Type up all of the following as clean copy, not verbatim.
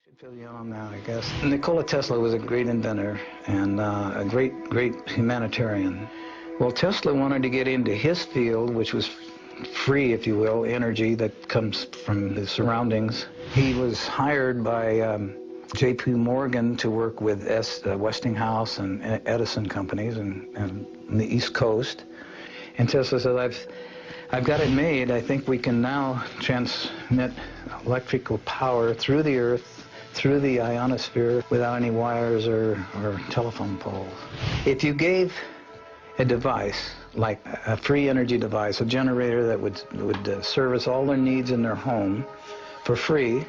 Should fill you on that, I guess. Nikola Tesla was a great inventor and a great humanitarian. Well, Tesla wanted to get into his field, which was free, if you will, energy that comes from the surroundings. He was hired by J.P. Morgan to work with Westinghouse and Edison companies and the East Coast. And Tesla said, I've got it made. I think we can now transmit electrical power through the Earth, through the ionosphere, without any wires or telephone poles. If you gave a device, like a free energy device, a generator that would service all their needs in their home for free,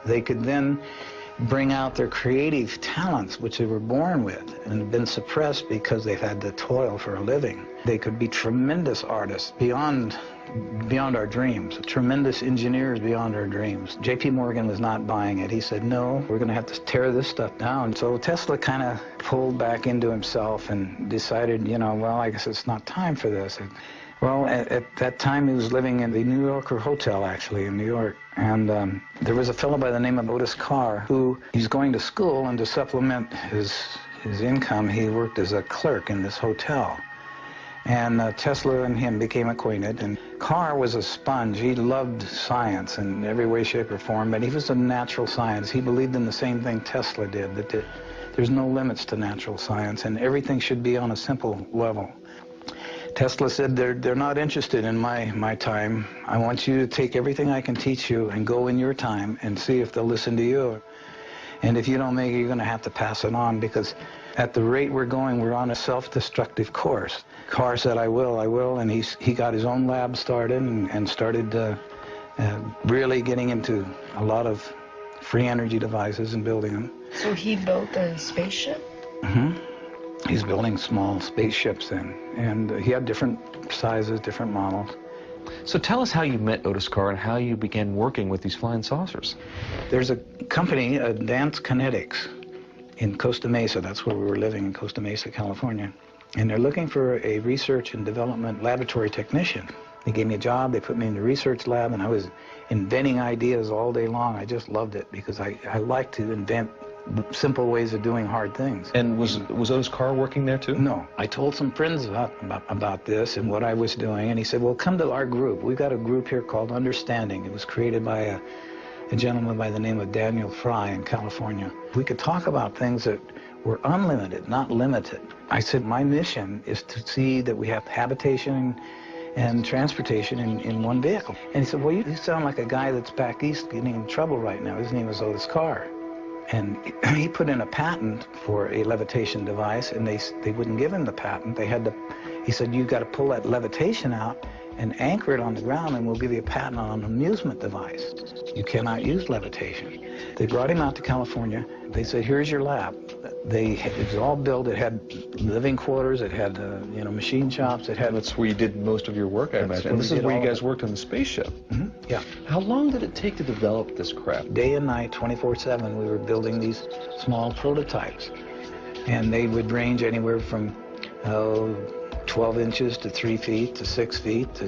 they could then bring out their creative talents, which they were born with and have been suppressed because they've had to toil for a living. They could be tremendous artists beyond our dreams, tremendous engineers beyond our dreams. J.P. Morgan was not buying it. He said, no, we're going to have to tear this stuff down. So Tesla kind of pulled back into himself and decided, well, I guess it's not time for this. Well, at that time, he was living in the New Yorker Hotel, actually, in New York. And there was a fellow by the name of Otis Carr who he's going to school, and to supplement his income, he worked as a clerk in this hotel. And Tesla and him became acquainted, and Carr was a sponge. He loved science in every way, shape, or form, but he was a natural science. He believed in the same thing Tesla did, that there's no limits to natural science, and everything should be on a simple level. Tesla said, they're not interested in my time. I want you to take everything I can teach you and go in your time and see if they'll listen to you. And if you don't make it, you're going to have to pass it on, because at the rate we're going, we're on a self-destructive course. Carr said, I will, and he got his own lab started and started really getting into a lot of free energy devices and building them. So he built a spaceship? Mm-hmm. He's building small spaceships then, and he had different sizes, different models. So tell us how you met Otis Carr and how you began working with these flying saucers. There's a company, Dance Kinetics, in Costa Mesa. That's where we were living, in Costa Mesa, California. And they're looking for a research and development laboratory technician. They gave me a job, they put me in the research lab, and I was inventing ideas all day long. I just loved it because I like to invent simple ways of doing hard things. And was Otis Carr working there too? No. I told some friends about this and what I was doing, and he said, well, come to our group. We've got a group here called Understanding. It was created by a gentleman by the name of Daniel Fry in California. We could talk about things that were unlimited, not limited. I said, my mission is to see that we have habitation and transportation in one vehicle. And he said, well, you sound like a guy that's back east getting in trouble right now. His name is Otis Carr. And he put in a patent for a levitation device, and they wouldn't give him the patent. He said, you've got to pull that levitation out and anchor it on the ground, and we'll give you a patent on an amusement device. You cannot use levitation. They brought him out to California. They said, here's your lab. It was all built. It had living quarters. It had machine shops. That's where you did most of your work, I imagine. And this is where you guys worked on the spaceship. Mm-hmm. Yeah. How long did it take to develop this craft? Day and night, 24/7, we were building these small prototypes. And they would range anywhere from 12 inches to 3 feet to 6 feet, to,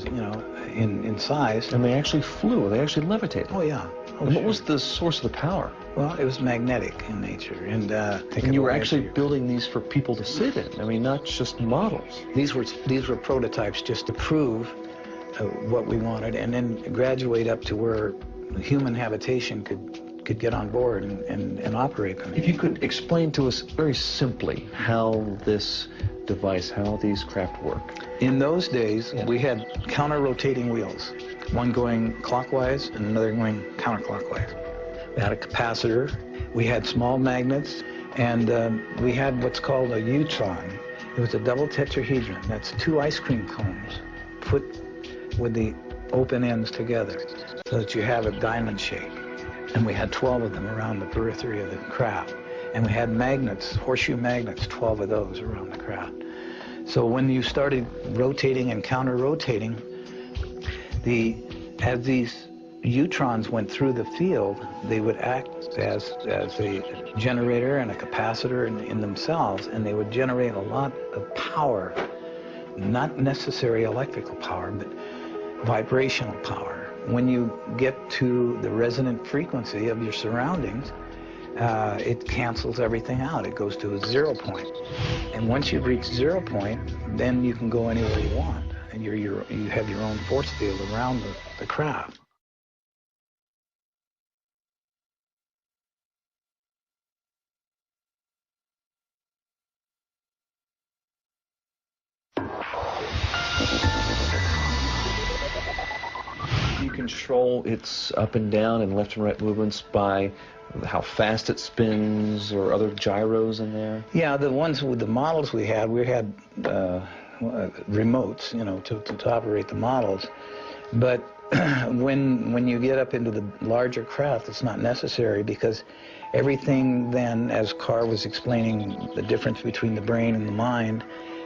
in size. And they actually flew. They actually levitated. Oh, yeah. Oh, and what was the source of the power? Well, it was magnetic in nature. And you were actually building these for people to sit in. I mean, not just models. These were prototypes just to prove what we wanted, and then graduate up to where human habitation could get on board and operate them. If you could explain to us very simply how this device, how these craft work. In those days, we had counter-rotating wheels, one going clockwise and another going counterclockwise. We had a capacitor, we had small magnets, and we had what's called a U-tron. It was a double tetrahedron. That's 2 ice cream cones put with the open ends together so that you have a diamond shape. And we had 12 of them around the periphery of the craft. And we had magnets, horseshoe magnets, 12 of those around the craft. So when you started rotating and counter-rotating, as these neutrons went through the field, they would act as a generator and a capacitor in themselves, and they would generate a lot of power, not necessarily electrical power, but vibrational power. When you get to the resonant frequency of your surroundings, it cancels everything out. It goes to a 0 point. And once you've reached 0 point, then you can go anywhere you want. And you have your own force field around the craft. You control its up and down and left and right movements by how fast it spins or other gyros in there? Yeah, the ones with the models we had remotes, you know, to operate the models. But when you get up into the larger craft, it's not necessary, because everything then, as Carr was explaining, the difference between the brain and the mind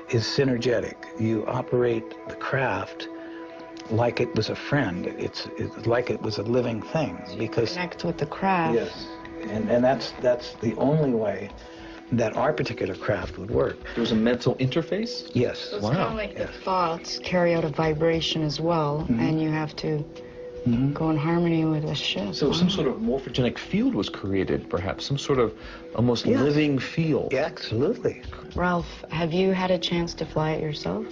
is synergetic. You operate the craft like it was a friend. It's like it was a living thing, because Connect with the craft. yes, and that's the only way that our particular craft would work. There's a mental interface? Yes. So it's Wow. kind of like Yes. the thoughts carry out a vibration as well, and you have to go in harmony with the ship. So some sort of morphogenic field was created, perhaps, some sort of almost Yes. living field. Yeah, absolutely. Ralph, have you had a chance to fly it yourself?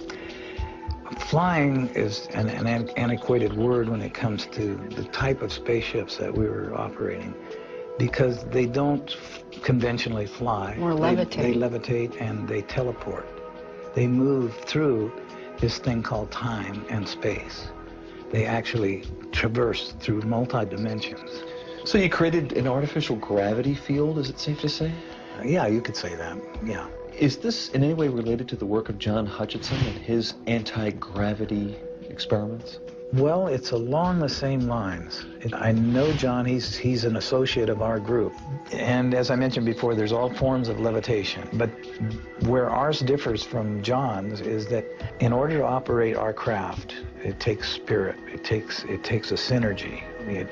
Flying is an antiquated word when it comes to the type of spaceships that we were operating, because they don't conventionally fly. Or levitate. They levitate and they teleport. They move through this thing called time and space. They actually traverse through multi-dimensions. So you created an artificial gravity field, is it safe to say? Yeah, you could say that, yeah. Is this in any way related to the work of John Hutchinson and his anti-gravity experiments? Well, it's along the same lines. I know John, he's an associate of our group. And as I mentioned before, there's all forms of levitation. But where ours differs from John's is that in order to operate our craft, it takes spirit. It takes a synergy.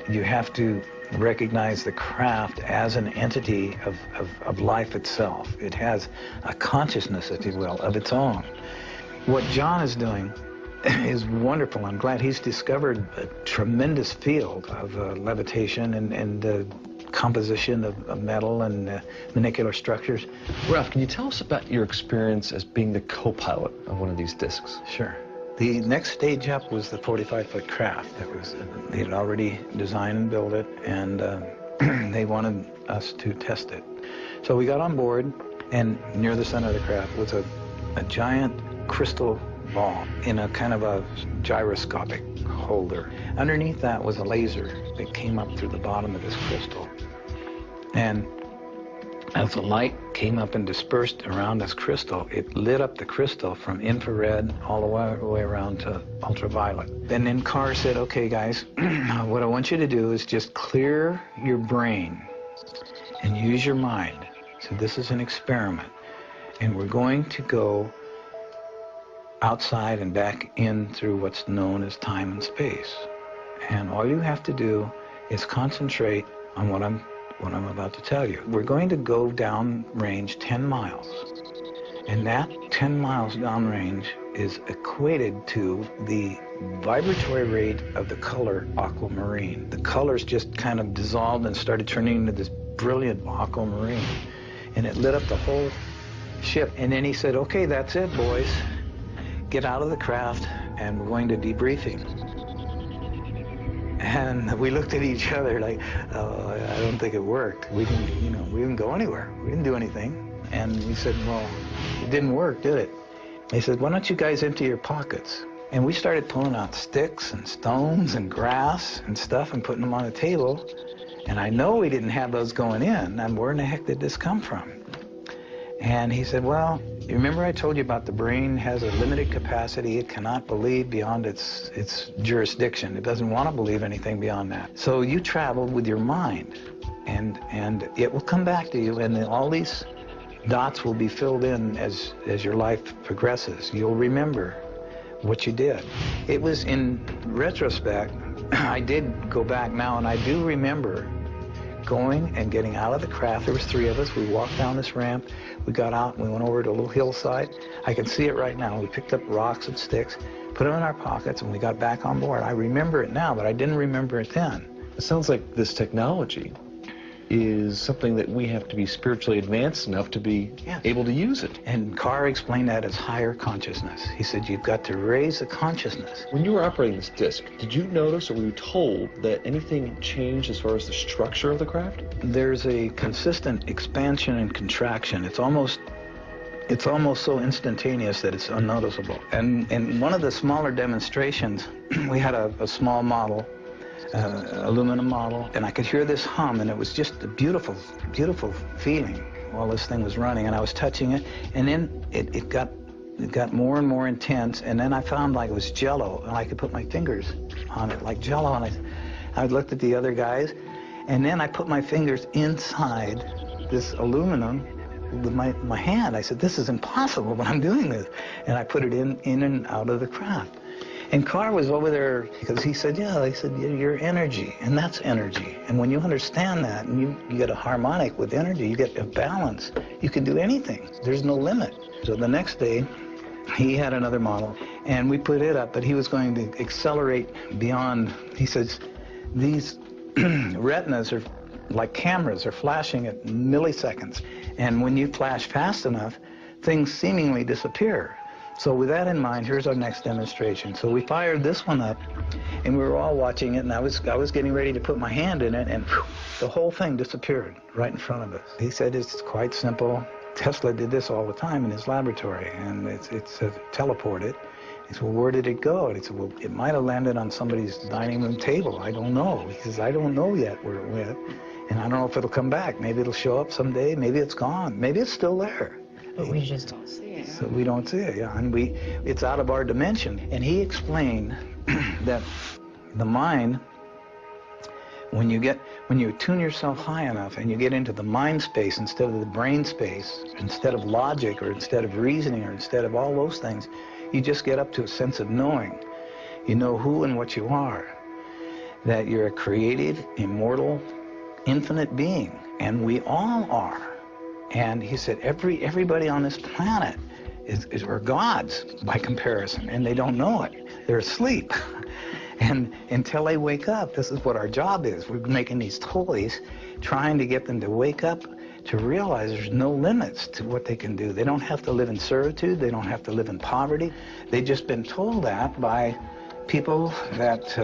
You have to recognize the craft as an entity of life itself. It has a consciousness, if you will, of its own. What John is doing is wonderful. I'm glad he's discovered a tremendous field of levitation and composition of metal and molecular structures. Ralph, can you tell us about your experience as being the co-pilot of one of these discs? Sure. The next stage up was the 45-foot craft. They had already designed and built it, and they wanted us to test it. So we got on board, and near the center of the craft was a giant crystal ball in a kind of a gyroscopic holder. Underneath that was a laser that came up through the bottom of this crystal. And as the light came up and dispersed around this crystal, it lit up the crystal from infrared all the way around to ultraviolet. And then Carr said, okay, guys, what I want you to do is just clear your brain and use your mind. So this is an experiment. And we're going to go outside and back in through what's known as time and space. And all you have to do is concentrate on what I'm about to tell you. We're going to go downrange 10 miles. And that 10 miles downrange is equated to the vibratory rate of the color aquamarine. The colors just kind of dissolved and started turning into this brilliant aquamarine. And it lit up the whole ship. And then he said, okay, that's it, boys. Get out of the craft, and we're going to debriefing. And we looked at each other like, oh, I don't think it worked. We didn't go anywhere. We didn't do anything. And we said, well, it didn't work, did it? They said, why don't you guys empty your pockets? And we started pulling out sticks and stones and grass and stuff and putting them on the table. And I know we didn't have those going in. And where in the heck did this come from? And he said, well, you remember I told you about the brain has a limited capacity. It cannot believe beyond its jurisdiction. It doesn't want to believe anything beyond that. So you travel with your mind, and it will come back to you, and then all these dots will be filled in as your life progresses. You'll remember what you did. It was in retrospect, I did go back now, and I do remember going and getting out of the craft. There was 3 of us. We walked down this ramp. We got out and we went over to a little hillside. I can see it right now. We picked up rocks and sticks, put them in our pockets, and we got back on board. I remember it now, but I didn't remember it then. It sounds like this technology is something that we have to be spiritually advanced enough to be Yes. able to use it. And Carr explained that as higher consciousness. He said, you've got to raise the consciousness. When you were operating this disc, did you notice or were you told that anything changed as far as the structure of the craft? There's a consistent expansion and contraction. It's almost so instantaneous that it's unnoticeable. And in one of the smaller demonstrations, we had a small model, aluminum model, and I could hear this hum, and it was just a beautiful, beautiful feeling while this thing was running, and I was touching it, and then it got more and more intense, and then I found like it was jello, and I could put my fingers on it like jello, and I looked at the other guys, and then I put my fingers inside this aluminum with my hand. I said, this is impossible, but I'm doing this. And I put it in and out of the craft. And Carr was over there because he said, you're energy, and that's energy. And when you understand that, and you get a harmonic with energy, you get a balance, you can do anything. There's no limit. So the next day, he had another model, and we put it up, but he was going to accelerate beyond. He says, these retinas are like cameras, are flashing at milliseconds. And when you flash fast enough, things seemingly disappear. So with that in mind, here's our next demonstration. So we fired this one up, and we were all watching it, and I was getting ready to put my hand in it, and whew, the whole thing disappeared right in front of us. He said it's quite simple. Tesla did this all the time in his laboratory, and it's teleported. He said, well, where did it go? And he said, well, it might have landed on somebody's dining room table. I don't know. He says, I don't know yet where it went, and I don't know if it'll come back. Maybe it'll show up someday. Maybe it's gone. Maybe it's still there. But we just don't see it. So we don't see it, yeah. And it's out of our dimension. And he explained that the mind, when you tune yourself high enough and you get into the mind space instead of the brain space, instead of logic or instead of reasoning or instead of all those things, you just get up to a sense of knowing. You know who and what you are. That you're a creative, immortal, infinite being. And we all are. And he said everybody on this planet are gods by comparison, and they don't know it. They're asleep. And until they wake up, this is what our job is. We're making these toys, trying to get them to wake up, to realize there's no limits to what they can do. They don't have to live in servitude. They don't have to live in poverty. They've just been told that by people that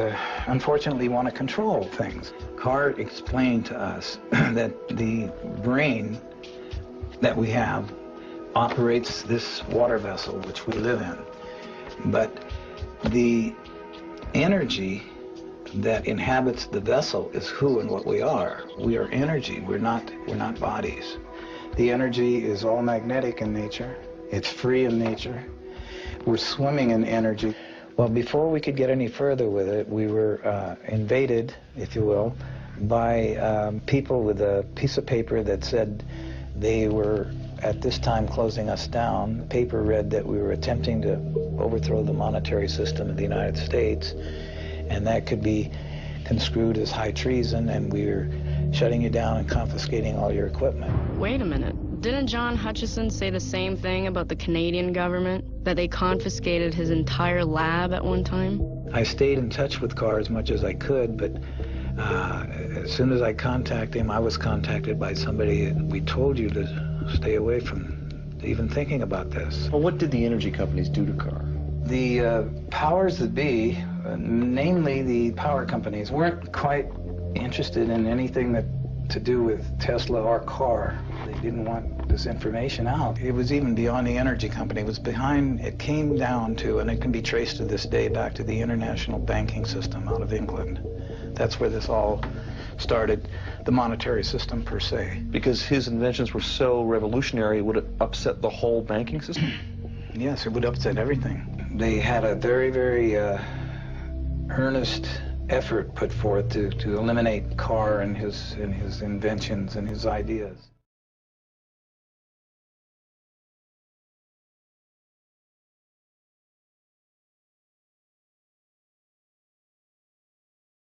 unfortunately want to control things. Carr explained to us that the brain that we have operates this water vessel which we live in. But the energy that inhabits the vessel is who and what we are. We are energy. We're not bodies. The energy is all magnetic in nature. It's free in nature. We're swimming in energy. Well, before we could get any further with it, we were invaded, if you will, by people with a piece of paper that said they were at this time closing us down. The paper read that we were attempting to overthrow the monetary system of the United States, and that could be construed as high treason, and we were shutting you down and confiscating all your equipment. Wait a minute. Didn't John Hutchison say the same thing about the Canadian government? That they confiscated his entire lab at one time? I stayed in touch with Carr as much as I could, but as soon as I contacted him, I was contacted by somebody, and we told you to stay away from even thinking about this. Well, what did the energy companies do to Carr? The powers that be, namely the power companies, weren't quite interested in anything to do with Tesla or Carr. They didn't want this information out. It was even beyond the energy company. It came down to, and it can be traced to this day, back to the international banking system out of England. That's where this all started, the monetary system per se. Because his inventions were so revolutionary, would it upset the whole banking system? Yes, it would upset everything. They had a very, very earnest effort put forth to eliminate Carr and his inventions and his ideas.